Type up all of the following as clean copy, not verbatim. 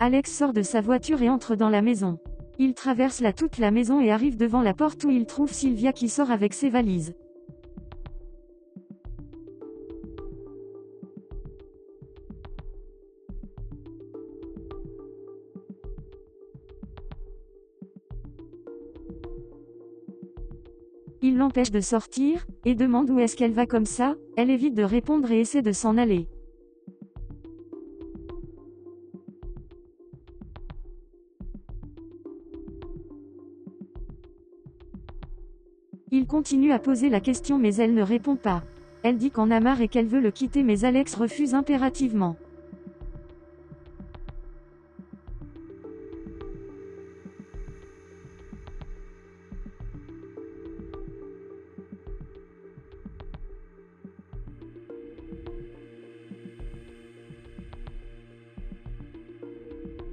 Alex sort de sa voiture et entre dans la maison. Il traverse toute la maison et arrive devant la porte où il trouve Sylvia qui sort avec ses valises. Il l'empêche de sortir, et demande où est-ce qu'elle va comme ça. Elle évite de répondre et essaie de s'en aller. Il continue à poser la question mais elle ne répond pas. Elle dit qu'en a marre et qu'elle veut le quitter mais Alex refuse impérativement.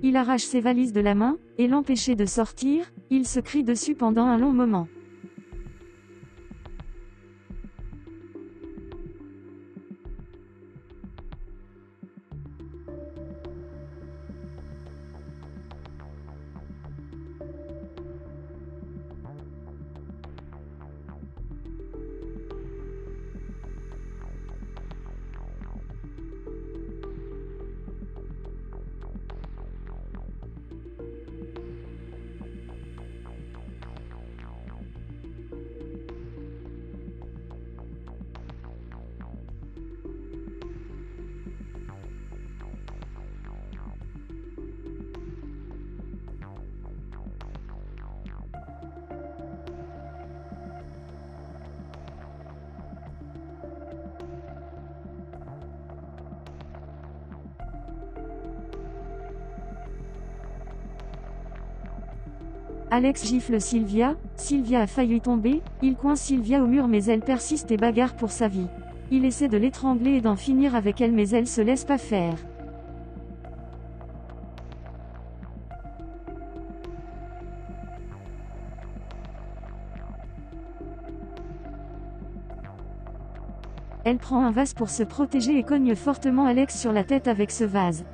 Il arrache ses valises de la main, et l'empêcher de sortir, il se crie dessus pendant un long moment. Alex gifle Sylvia, Sylvia a failli tomber, il coince Sylvia au mur mais elle persiste et bagarre pour sa vie. Il essaie de l'étrangler et d'en finir avec elle mais elle se laisse pas faire. Elle prend un vase pour se protéger et cogne fortement Alex sur la tête avec ce vase.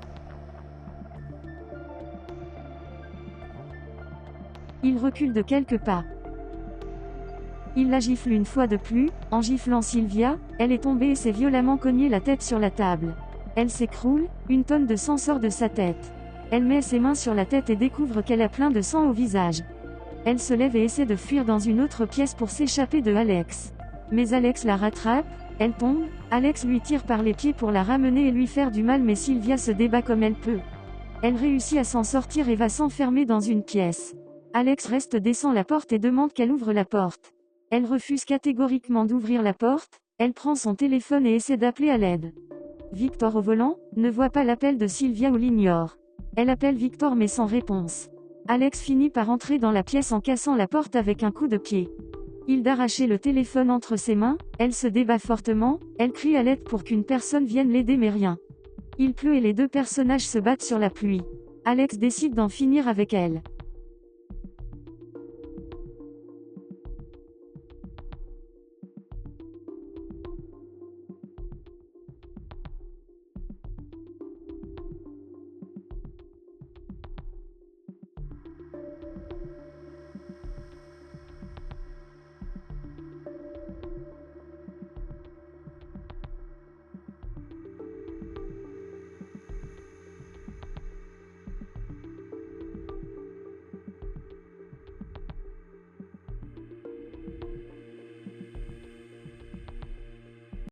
Il recule de quelques pas. Il la gifle une fois de plus, en giflant Sylvia, elle est tombée et s'est violemment cognée la tête sur la table. Elle s'écroule, une tonne de sang sort de sa tête. Elle met ses mains sur la tête et découvre qu'elle a plein de sang au visage. Elle se lève et essaie de fuir dans une autre pièce pour s'échapper de Alex. Mais Alex la rattrape, elle tombe, Alex lui tire par les pieds pour la ramener et lui faire du mal mais Sylvia se débat comme elle peut. Elle réussit à s'en sortir et va s'enfermer dans une pièce. Alex descend la porte et demande qu'elle ouvre la porte. Elle refuse catégoriquement d'ouvrir la porte, elle prend son téléphone et essaie d'appeler à l'aide. Victor au volant, ne voit pas l'appel de Sylvia ou l'ignore. Elle appelle Victor mais sans réponse. Alex finit par entrer dans la pièce en cassant la porte avec un coup de pied. Il d'arracher le téléphone entre ses mains, elle se débat fortement, elle crie à l'aide pour qu'une personne vienne l'aider mais rien. Il pleut et les deux personnages se battent sur la pluie. Alex décide d'en finir avec elle.